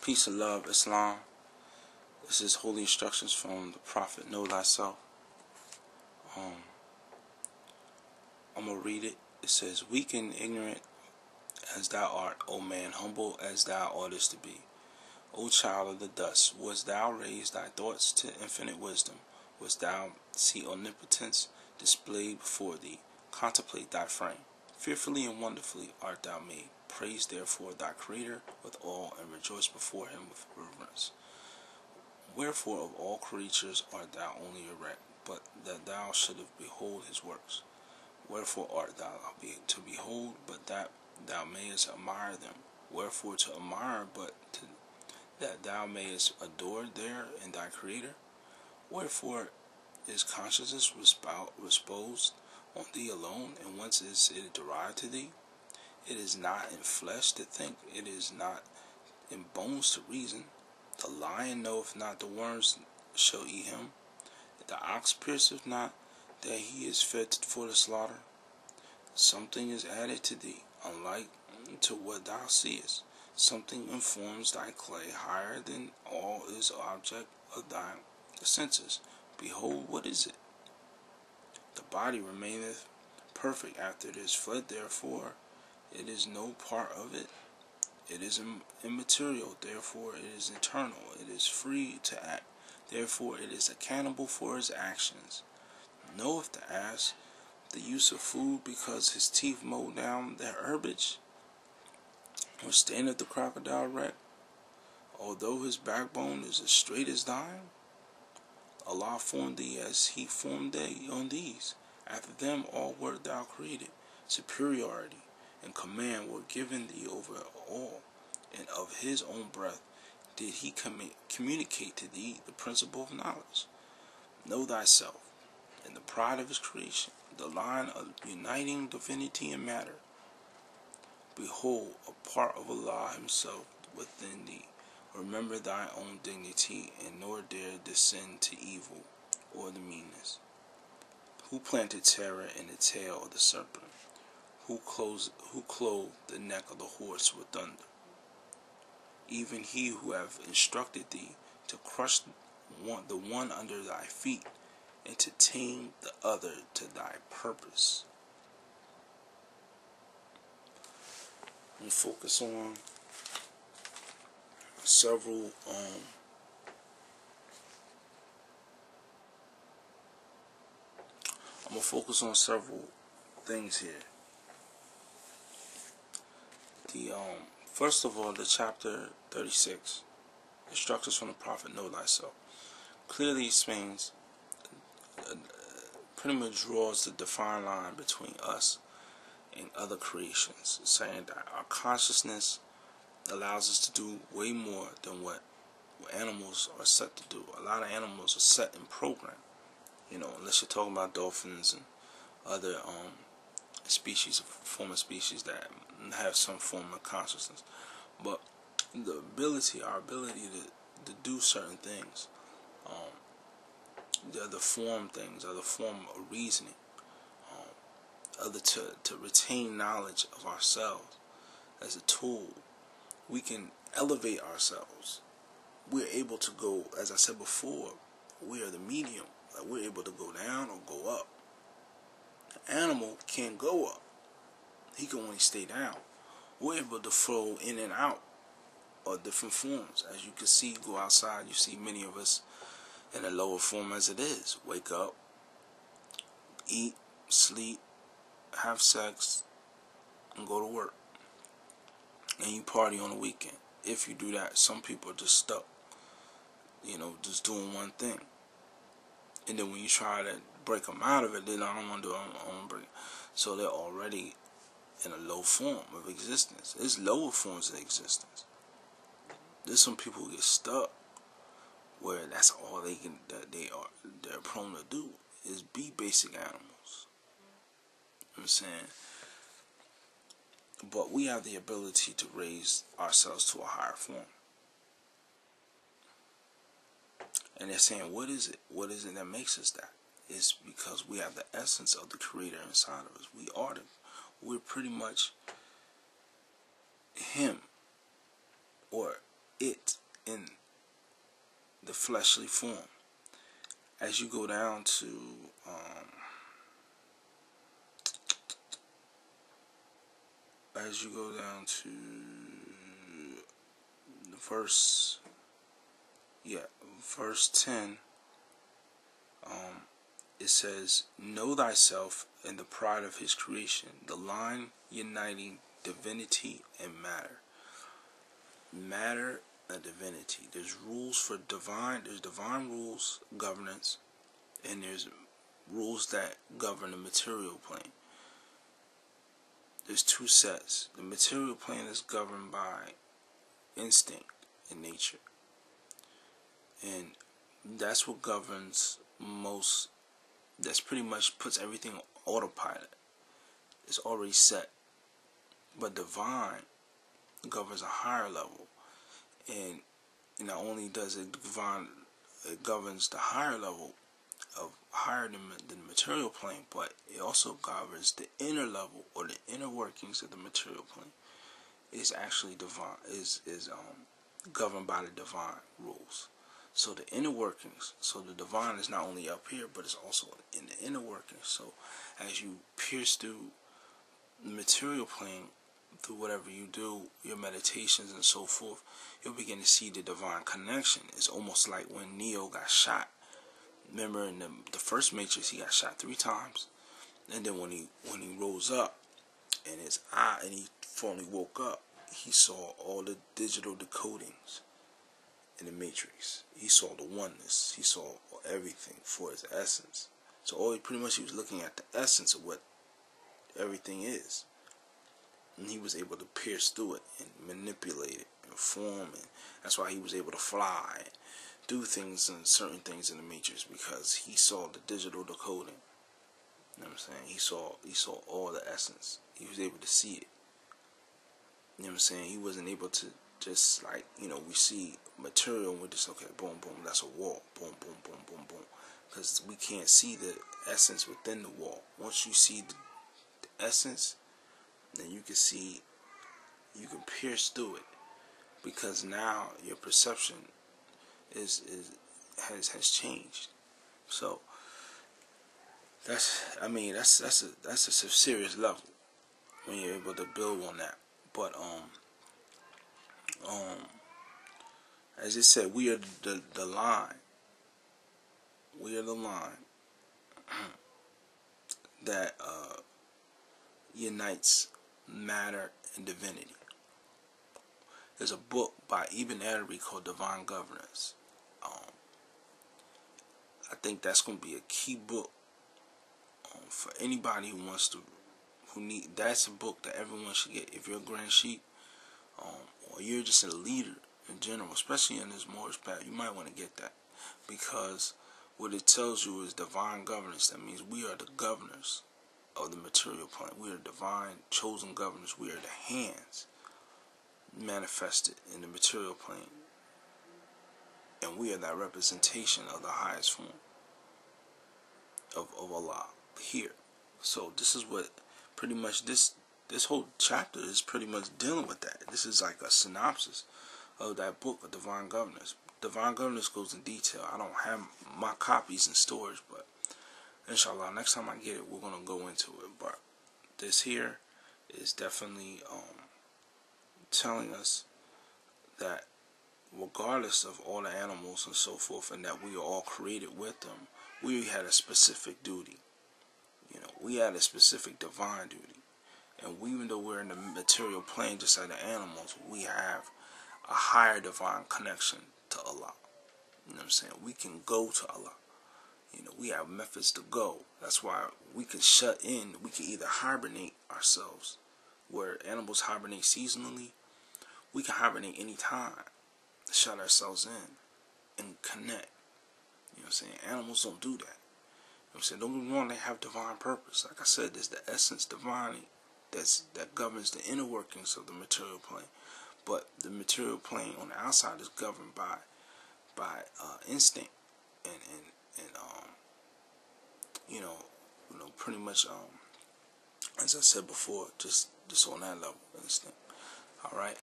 Peace and love, Islam. This is holy instructions from the Prophet. Know thyself. I'm going to read it. It says, weak and ignorant as thou art, O man, humble as thou oughtest to be. O child of the dust, wouldst thou raise thy thoughts to infinite wisdom? Wouldst thou see omnipotence displayed before thee? Contemplate thy frame. Fearfully and wonderfully art thou made. Praise therefore thy Creator with awe, and rejoice before him with reverence. Wherefore of all creatures art thou only erect, but that thou shouldest behold his works. Wherefore art thou to behold, but that thou mayest admire them? Wherefore to admire, but that thou mayest adore there in thy Creator? Wherefore is consciousness reposed on thee alone, and whence is it derived to thee? It is not in flesh to think, it is not in bones to reason. The lion knoweth not the worms shall eat him. The ox pierceth not that he is fed for the slaughter. Something is added to thee, unlike to what thou seest. Something informs thy clay higher than all is object of thy senses. Behold, what is it? The body remaineth perfect after it is fled, therefore it is no part of it. It is immaterial, therefore it is eternal. It is free to act, therefore it is accountable for its actions. Knoweth the ass the use of food because his teeth mow down their herbage? Or standeth the crocodile erect, although his backbone is as straight as thine? Allah formed thee as he formed thee on these. After them all wert thou created. Superiority and command were given thee over all, and of his own breath did he communicate to thee the principle of knowledge. Know thyself, and the pride of his creation, the line of uniting divinity and matter. Behold, a part of Allah himself within thee. Remember thy own dignity, and nor dare descend to evil or the meanness. Who planted terror in the tail of the serpent? Who clothed the neck of the horse with thunder? Even he who hath instructed thee to crush the one under thy feet, and to tame the other to thy purpose. I'm focus on several things here. The first of all, the chapter 36, instructions from the Prophet. Know thyself. Clearly explains, pretty much draws the defined line between us and other creations, saying that our consciousness allows us to do way more than what animals are set to do. A lot of animals are set in program, unless you're talking about dolphins and other form of species that have some form of consciousness. But our ability to do certain things, the other form things, other form of reasoning, to retain knowledge of ourselves as a tool. We can elevate ourselves. We're able to go, as I said before, we are the medium. Like, we're able to go down or go up. The animal can't go up. He can only stay down. We're able to flow in and out of different forms. As you can see, go outside, you see many of us in a lower form as it is. Wake up, eat, sleep, have sex, and go to work. And you party on the weekend. If you do that, some people are just stuck, just doing one thing. And then when you try to break them out of it, then I don't want to do it, I want to break it. So they're already in a low form of existence. There's lower forms of existence. There's some people who get stuck where that's all they're prone to do is be basic animals. You know what I'm saying? But we have the ability to raise ourselves to a higher form. And they're saying, what is it? What is it that makes us that? It's because we have the essence of the Creator inside of us. We're pretty much Him, or it, in the fleshly form. As you go down to verse 10, it says, "Know thyself in the pride of his creation, the line uniting divinity and matter." Matter and divinity. There's divine rules, governance, and there's rules that govern the material plane. There's two sets. The material plane is governed by instinct in nature, and that's what governs most. That's pretty much puts everything on autopilot. It's already set. But divine governs a higher level, and not only does it governs the higher level of higher than the material plane, but it also governs the inner level, or the inner workings of the material plane. Is actually divine, is governed by the divine rules. So the inner workings, so the divine is not only up here, but it's also in the inner workings. So as you pierce through the material plane, through whatever you do, your meditations and so forth, you'll begin to see the divine connection. It's almost like when Neo got shot. Remember in the first Matrix, he got shot 3 times, and then when he rose up, and his eye, and he finally woke up, he saw all the digital decodings in the Matrix. He saw the oneness. He saw everything for its essence. So pretty much he was looking at the essence of what everything is. And he was able to pierce through it and manipulate it and form it. That's why he was able to fly and do things and certain things in the Matrix, because he saw the digital decoding. You know what I'm saying? He saw all the essence. He was able to see it. You know what I'm saying? He wasn't able to just, like, we see material and we're just, okay, boom, boom, that's a wall. Boom, boom, boom, boom, boom. Because we can't see the essence within the wall. Once you see the essence, then you can pierce through it. Because now your perception has changed. So that's a serious level when you're able to build on that. But as it said, we are the line. We are the line that unites matter and divinity. There's a book by Ibn Arabi called Divine Governance. I think that's going to be a key book for anybody that's a book that everyone should get. If you're a grand sheik, or you're just a leader in general, especially in this Moorish path, you might want to get that, because what it tells you is divine governance. That means we are the governors of the material plane. We are divine chosen governors. We are the hands manifested in the material plane, and we are that representation of the highest form of Allah here. So this is what pretty much this whole chapter is pretty much dealing with that. This is like a synopsis of that book of Divine Governance. Divine Governance goes in detail. I don't have my copies in storage, but inshallah, next time I get it, we're going to go into it. But this here is definitely telling us that regardless of all the animals and so forth, and that we are all created with them, we had a specific duty. We had a specific divine duty. And even though we're in the material plane just like the animals, we have a higher divine connection to Allah. You know what I'm saying? We can go to Allah. We have methods to go. That's why we can shut in. We can either hibernate ourselves, where animals hibernate seasonally. We can hibernate anytime, shut ourselves in, and connect. You know what I'm saying? Animals don't do that. You know what I'm saying? Don't get me wrong, they have divine purpose. Like I said, there's the essence divine that governs the inner workings of the material plane. But the material plane on the outside is governed by instinct and pretty much as I said before, just on that level, instinct. All right.